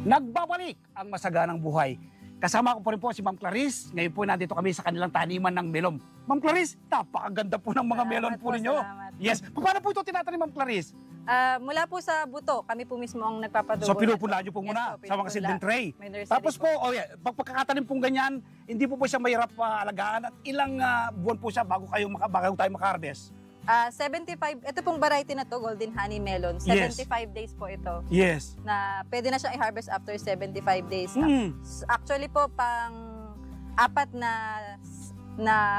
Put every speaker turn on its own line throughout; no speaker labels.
Nagbabalik ang masaganang buhay. Kasama ko po rin po si Ma'am Clarice. Ngayon po nandito kami sa kanilang taniman ng melon. Ma'am Clarice, napakaganda po ng mga melon po ninyo. Yes. Paano po ito tinatanim, Ma'am Clarice?
Mula po sa buto, kami po mismo ang nagpapadugo.
So pinupunla nyo po muna sa mga seedling tray. Tapos po, pagkakatanim pong ganyan, hindi po siya mahirap alagaan. At ilang buwan po siya bago tayo maka-harvest?
75, ito pong variety na to, Golden Honey Melon. 75 days po ito.
Yes.
Na pwede na siyang i-harvest after 75 days.
Mm.
Actually po, apat na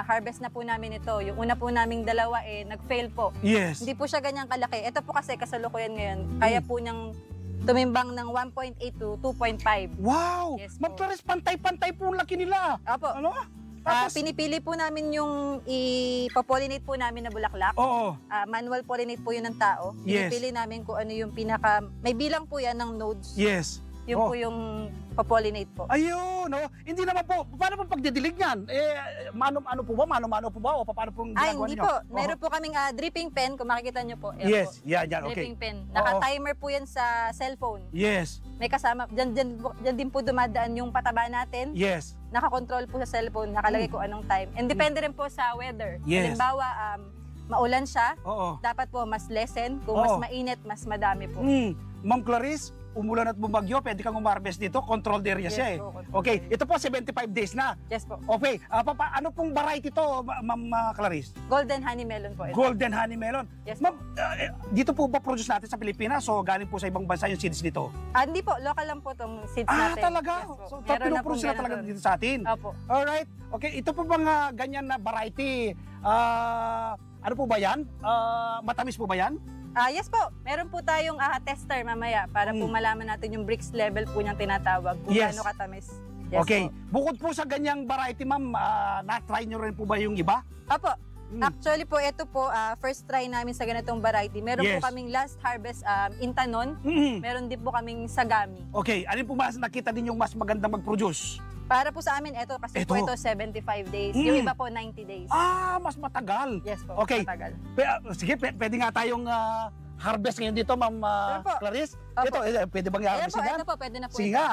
harvest na po namin ito. Yung una po naming dalawa nag-fail po.
Yes.
Hindi po siya ganyang kalaki. Ito po kasi kasalukuyan ngayon. Kaya po niyang tumimbang ng 1.8 to 2.5.
Wow!
Yes,
Ma'am Clarice, pantay-pantay po ang laki nila.
Opo.
Ano? Tapos,
Pinipili po namin yung ipopollinate po namin na bulaklak.
oo.
Manual pollinate po yun ng tao.
Yes.
Pinipili namin kung ano yung may bilang po yan ng nodes.
Yes.
Yung po yung popollinate po.
Ayun, no? Hindi naman po, paano po pagdidilig niyan? Mano-mano po ba? Mano-mano po ba? O paano pong ginagawa
Hindi
niyo?
po. Meron po kaming dripping pen, kung makikita nyo po. Yan
Yes,
po.
yan, okay.
Dripping pen. Naka-timer po yan sa cellphone.
Yes,
May kasama, dyan din po dumadaan yung pataba natin.
yes.
Naka-control po sa cellphone, nakalagay kung anong time. And depende rin po sa weather.
Yes.
Halimbawa, maulan siya,
Oo.
dapat po mas lessen. Kung mas mainit, mas madami po.
Ma'am Clarice, umulan at bumagyo, pwede kang umarbest dito, controlled area
Yes
siya eh.
po, controlled
Okay, ito po 75 days na.
Yes po.
Okay, ano pong variety to, Ma'am Clarice?
Golden Honey Melon po ito.
Golden Honey Melon.
Yes
Ma'am, dito po ba produce natin sa Pilipinas o galing po sa ibang bansa yung seeds nito?
Hindi po, local lang po itong seeds natin.
Talaga?
Yes po.
So,
Meron na
pinuproduce
pong
sila talaga
ganun.
dito sa atin?
Opo.
Alright. Okay, ito po bang ganyan na variety? Ano po ba yan? Matamis po ba yan?
Yes po, meron po tayong tester mamaya para po malaman natin yung bricks level po niyang tinatawag kung
Yes.
gaano katamis. Yes
Okay.
po.
Bukod po sa ganyang variety, ma'am, na-try nyo rin po ba yung iba?
Opo. Actually po, ito po, first try namin sa ganitong variety. Meron
Yes.
po kaming last harvest Intanon.
Mhm.
Meron din po kaming Sagami.
Okay. Alin po mas nakita din yung mas magandang mag-produce?
Para po sa amin, ito kasi po ito 75 days. Yung iba po 90 days.
Mas matagal.
Yes po,
Okay.
matagal.
Sige, pwede nga tayong harvest ngayon dito, ma'am Clarice.
Opo.
Ito, pwede bang
Ayan
i-harvest
po,
yan?
ito po, pwede na po.
Sige
ito.
nga.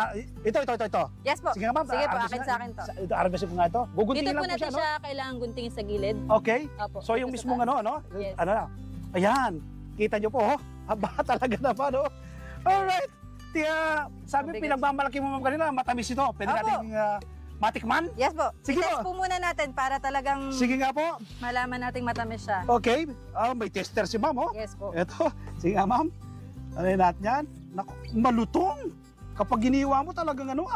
Ito.
Yes po.
Sige nga, ma'am.
Sige po,
harvest
akin
nga.
sa akin to.
Ito, harvest po nga ito. Guguntingin
Dito
lang
po
po
natin
siya, no?
siya kailangan guntingin sa gilid.
Okay.
Opo.
So yung
Dito sa
mismong
taas.
ano?
Yes.
Ano na? Ayan. Kita nyo po, haba talaga naman, oh. Alright. Sabi,
Mabigat.
pinagmamalaki mo ma'am kanina, matamis ito. Pwede
Opo.
natin matikman?
Yes po.
Sige
I-test
po.
po muna natin para talagang
Sige nga po.
malaman nating matamis siya.
Okay. May tester si ma'am, oh.
Yes po.
Ito. Sige nga, ma'am. Ano natin yan? Naku, malutong. Kapag giniwa mo talagang ano,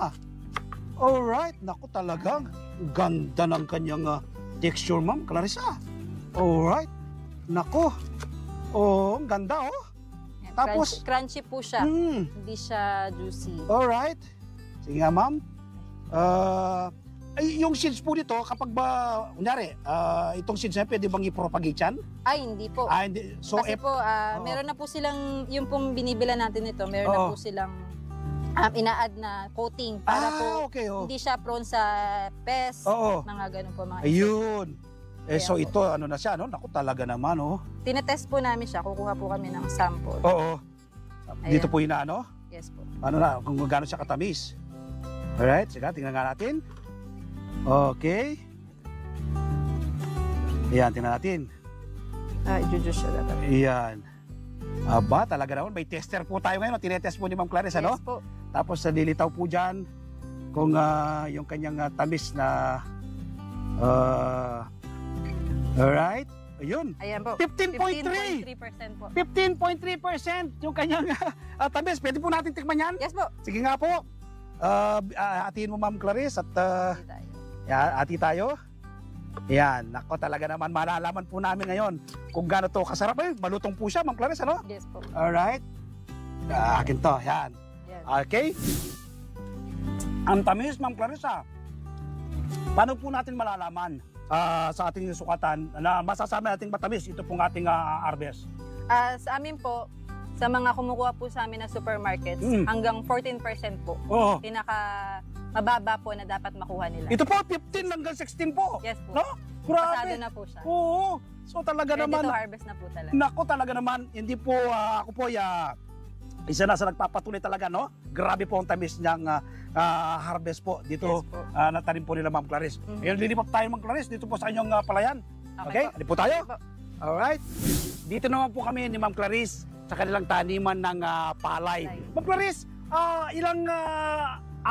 Alright. Naku, talagang ganda ng kanyang texture, ma'am Clarissa. Alright. Naku. Ang ganda, oh.
Yan,
Tapos-
crunchy po siya.
Mm.
Hindi siya juicy.
Alright. Sige nga, ma'am. Yung seeds po nito, kapag ba, kunyari, itong seeds na pwede bang i-propagate yan?
Ay, hindi po.
Hindi. So,
Kasi po, meron na po silang, yung pong binibila natin ito, meron na po silang ina-add na coating para po
okay, oh.
hindi siya prone sa pest,
Oo.
mga ganun po, mga
Ayun. So
Ayan
ito, ano na siya, no? Naku, talaga naman, oh.
tinetest po namin siya, kukuha po kami ng sample.
Oo. Dito
Ayan.
po inaano?
Yes po.
Ano na, kung gaano siya katamis. Alright, sige, tingnan nga natin. Okay. Ayan, tingnan natin.
I-juice siya dapat.
Ayan. Aba, talaga naman, may tester po tayo ngayon. Tinetest po ni Ma'am Clarice, ano?
Yes po.
Tapos nalilitaw po dyan kung yung kanyang tamis na alright, ayun.
Ayan po.
15.3
15.3% po.
15.3% yung kanyang tamis. Pwede po natin tikman yan?
Yes po.
Sige nga po. Atiin mo Ma'am Clarice at
Hindi tayo.
ati tayo. Yan, nako talaga naman malalaman po namin ngayon kung gaano to kasarap. Malutong po siya Ma'am Clarice, ano?
Yes po.
Alright. Akin to, yan.
Yan.
Okay? Ang tamis, Ma'am Clarissa. Paano po natin malalaman sa ating sukatan na masasabi nating matamis ito pong ating harvest?
Sa amin po, sa mga kumukuha po sa amin na supermarkets, hanggang 14% po.
Oo.
Pinaka mababa po na dapat makuha nila.
Ito po, 15 hanggang 16 po.
Yes po.
No?
Pasado
Grabe.
na po siya.
Oo. So talaga
Ready
naman,
to harvest na po talaga.
nako talaga naman, hindi po ako po isa na sa nagpapatuloy talaga, no? Grabe po ang tamis niyang harvest po dito.
Yes po.
Natanim po nila Ma'am Clarice. Ngayon, lilipat tayo Ma'am Clarice dito po sa inyong palayan. Okay?
po.
Di po tayo?
Okay po.
Alright. Dito naman po kami ni Ma'am Clarice sa kanilang taniman ng palay. Ma'am Clarice, ilang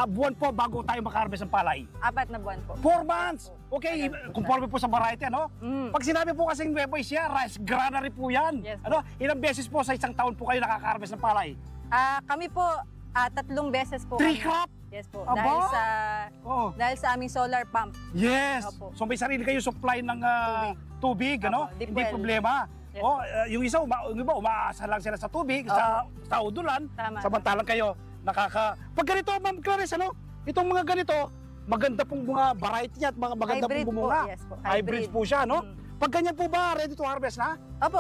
buwan po bago tayo makaharvest ng palay?
4 na buwan po.
4 months! Okay, conforme po sa variety, ano?
Mm.
Pag sinabi po kasing Nueva Ecija, rice granary po yan.
Yes po.
Ano? Ilang beses po sa isang taon po kayo nakaka-harvest ng palay?
Kami po 3 beses po.
3
kami.
crop?
Yes po.
Aba?
Dahil
Oh.
sa aming solar pump.
Yes!
Opo.
So may sarili kayo supply ng tubig, ano?
Opo, deep
Hindi
well.
problema.
Yes.
Yung isa, yung iba, umaasa lang sila sa tubig, sa udulan,
Tama.
samantalang kayo Pag ganito, Ma'am Clarice, ano? Itong mga ganito, maganda pong mga variety niya at mga maganda
Hybrid
pong bumunga.
po, yes po.
Hybrids po siya, no?
Mm.
Pag ganyan po ba, ready to harvest na?
Opo,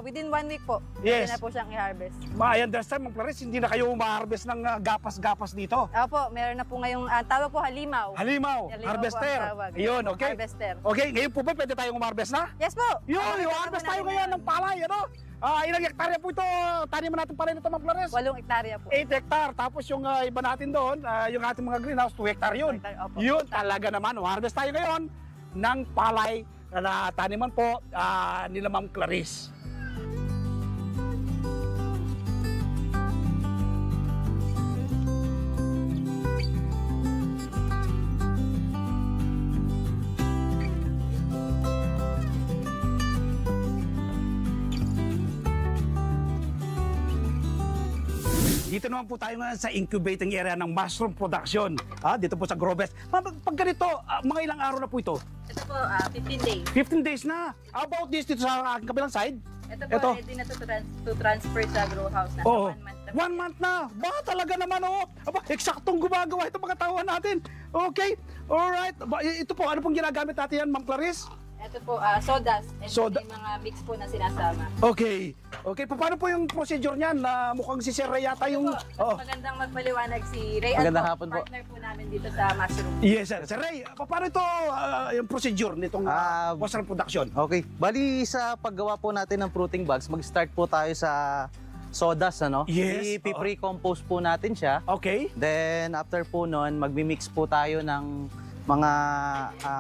within 1 week po.
Yes.
Pwede na po siyang i-harvest.
I understand, Ma'am Clarice, hindi na kayo ma-harvest ng gapas-gapas dito.
Opo, meron na po ngayong tawag po halimaw.
Halimaw,
Halimaw
harvester.
po ang tawag.
Ayun, okay.
Harvester.
Okay, ngayon po ba pwede tayong ma-harvest na?
Yes po.
Yun, harvest tayo ngayon ng palay, ano? Ilang hektarya po ito, taniman natin palay nito, Ma'am Clarice?
8 hektarya po.
8 hectare. Tapos yung iba natin doon, yung ating mga greenhouse, 2 hectare yun.
2 hectare, opo.
Yun talaga naman. Harvest tayo ngayon ng palay na taniman po nila Ma'am Clarice. Dito naman po tayo ngayon sa incubating area ng mushroom production. Dito po sa Growbest. Pag ganito, mga ilang araw na po ito?
Ito po, 15 days.
15 days na. How about this dito sa aking kabilang side?
Ito po,
Ito.
ready na to transfer sa grow house na.
Oo.
1 month na.
1 month na. Ba, talaga naman, oh. Aba, eksaktong gumagawa ito mga tauhan natin. Okay. Alright. Ito po, ano pong ginagamit natin yan, Ma'am Clarice?
Ito po, sawdust. And
Soda-
may mga mix po na sinasama.
Okay. Okay, paano po yung procedure niyan? Mukhang si Sir Ray yata yung...
Ito po, magandang magpaliwanag si Ray.
Magandang
Alpo,
hapon po.
partner po namin dito sa mushroom.
Yes, sir. Sir Ray, paano ito yung procedure nitong mushroom production?
Okay. Bali sa paggawa po natin ng fruiting bags, mag-start po tayo sa sawdust, ano?
Yes,
I-pre-compose po natin siya.
Okay.
Then after po nun, magmi-mix po tayo ng mga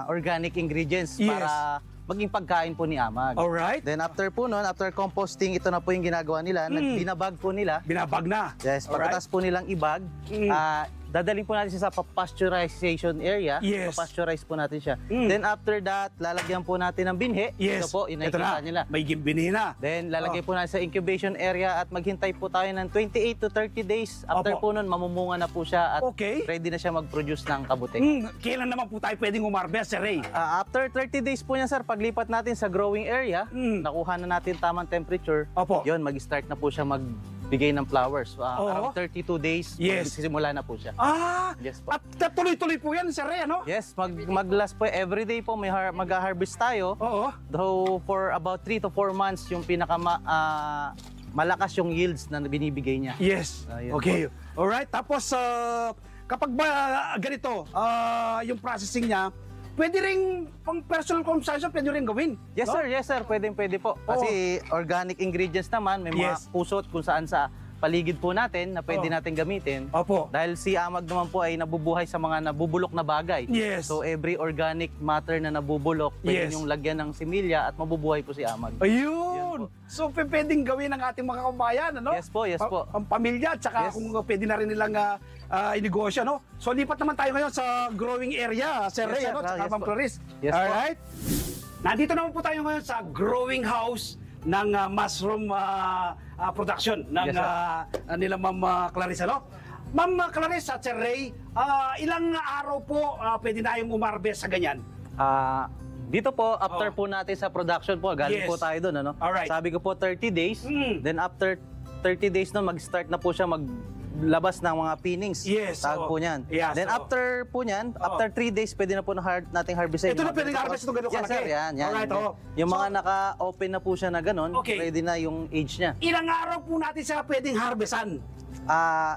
organic ingredients
Yes.
para maging pagkain po ni Amag.
Alright.
Then after po nun, after composting, ito na po yung ginagawa nila. Binabag po nila.
Binabag na.
Yes,
Alright.
pagkatas po nilang ibag, dadalhin po natin siya sa pasteurization area.
Yes.
Pasteurize po natin siya. Then after that, lalagyan po natin ng binhi.
Yes.
Ito po,
Ito
inakita
na.
nila.
May gimbini na.
Then lalagay po natin sa incubation area at maghintay po tayo ng 28 to 30 days. After
Opo.
po nun, mamumunga na po siya at
Okay.
ready na siya mag-produce ng kabute.
Kailan naman po tayo pwedeng umarbest, Sir Ray?
After 30 days po niya, sir, paglipat natin sa growing area, nakuha na natin tamang temperature,
Opo.
yun, mag-start na po siya magbigay ng flowers. Around 32 days,
Yes.
magsisimula na po siya. Yes po.
At tuloy-tuloy po yan, Sir Ray, ano?
Yes, mag-last po, everyday po may mag-harvest tayo.
Oo.
Though for about 3 to 4 months, yung malakas yung yields na binibigay niya.
Yes.
Ayun
Okay. Alright. Tapos, kapag ba ganito, yung processing niya, pwede rin pang personal consumption, pwede rin gawin.
Yes,
no?
sir. Yes, sir. Pwede po. Kasi organic ingredients naman, may mga
Yes.
pusot kung saan sa paligid po natin na pwede natin gamitin.
Opo.
Dahil si Amag naman po ay nabubuhay sa mga nabubulok na bagay.
Yes.
So every organic matter na nabubulok, pwede
Yes.
yung lagyan ng similya at mabubuhay po si Amag.
Ayun.
Yan po.
So, pwedeng gawin ng ating mga kabayan, ano?
Yes po, yes po.
Ang pamilya, tsaka
Yes.
kung pwede na rin nilang inegosyo, no? So, lipat naman tayo ngayon sa growing area, Sir
Yes,
Ray,
sir.
ano? Tsaka
Yes
Ma'am
po.
Clarice.
Yes po.
Alright. Nandito naman po tayo ngayon sa growing house ng mushroom production ng
Yes, sir.
nila Ma'am Clarice, ano? Ma'am Clarice at Sir Ray, ilang araw po pwede na yung umarbest sa ganyan?
Dito po, after po natin sa production po, galing
Yes.
po tayo doon, ano?
Alright.
Sabi ko po 30 days. Then after 30 days na mag-start na po siya maglabas ng mga pinnings.
Yes,
Tawag
oo.
po niyan.
Yes,
Then
oo.
after po niyan, after 3 days, pwede na po nating harvestin.
Ito na pwedeng harvest ito ganun
Yes,
kalaki?
sir. Yan.
Alright, oo.
Yung mga
So-
naka-open na po siya na ganun,
Okay.
ready na yung age niya.
Ilang araw po natin siya pwedeng harvestan?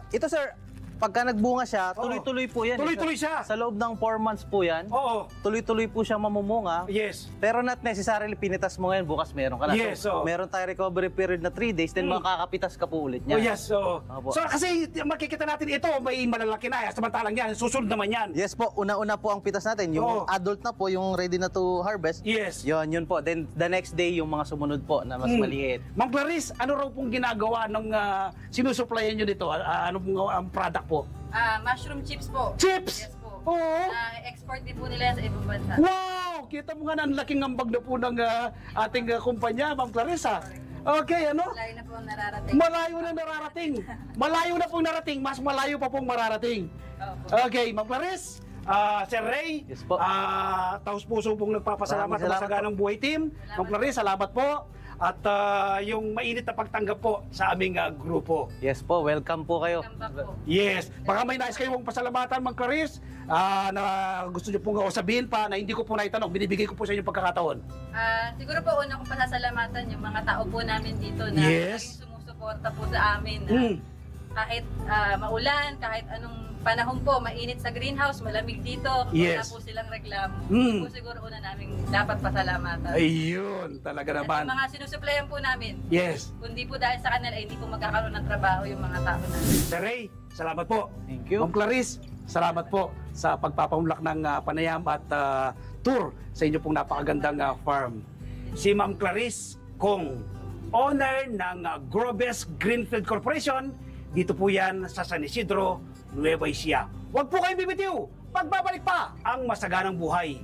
Ito sir, pagka nagbunga siya,
Oo.
tuloy-tuloy po yan.
Tuloy-tuloy siya.
Sa loob ng 4 months po yan,
Oo.
tuloy-tuloy po siyang mamumunga.
Yes.
Pero not necessarily pinitas mo ngayon, bukas meron ka na.
Yes, oo.
Meron tayo recovery period na 3 days, then makakapitas ka po ulit
Oh,
niya.
yes. So,
Opo.
so kasi makikita natin ito, may malalaki na. Samantalang yan, susunod naman yan.
Yes po, una-una po ang pitas natin. Yung
Oo.
adult na po, yung ready na to harvest.
Yes.
Yun po. Then the next day, yung mga sumunod po na mas maliit.
Ma'am Clarice, ano raw pong ginagawa ng sinusuplayan nyo dito? Ano pong ang product po?
Mushroom chips po.
Chips!
Yes po.
Oo.
Export din po nila yan sa ibang bansa.
Wow! Kita mo nga na ang laking ambag na po ng ating kumpanya, Ma'am Clarice. Okay, ano?
Malayo na po ang nararating.
Malayo na nararating. Malayo na pong narating. Mas malayo pa pong mararating.
Opo.
Okay, Ma'am Clarice. Sir Ray,
Yes po.
taos puso pong nagpapasalamat
Maraming
sa
salamat
Masaganang Buhay Team. Ma'am Clarice, salamat po. At yung mainit na pagtanggap po sa aming grupo.
Yes po, welcome po kayo.
Welcome back po.
Yes. Baka may nais kayong pasalamatan, Ma'am Clarice, na gusto niyo pong sabihin pa na hindi ko po naitanong. Binibigay ko po sa inyo pagkakataon.
Siguro po una kong pasasalamatan yung mga tao po namin dito na
Yes.
laging sumusuporta po sa amin. Na
Mm.
kahit maulan, kahit anong panahon po, mainit sa greenhouse, malamig dito,
Yes.
wala po silang reklamo.
Mm.
Yun po siguro una namin dapat pasalamatan.
Ayun, talaga
At
naman.
yung mga sinusuplayan po namin,
Yes.
kundi po dahil sa kanila, hindi po magkakaroon ng trabaho yung mga tao namin.
Sir Ray, salamat po.
Thank you.
Ma'am Clarice, salamat po sa pagpapaunlak ng panayam at tour sa inyo pong napakagandang farm. Si Ma'am Clarice Kong, owner ng Grobes Greenfield Corporation. Dito po yan sa San Isidro, Nueva Ecija. Huwag po kayong bibitiw. Pagbabalik pa ang Masaganang Buhay.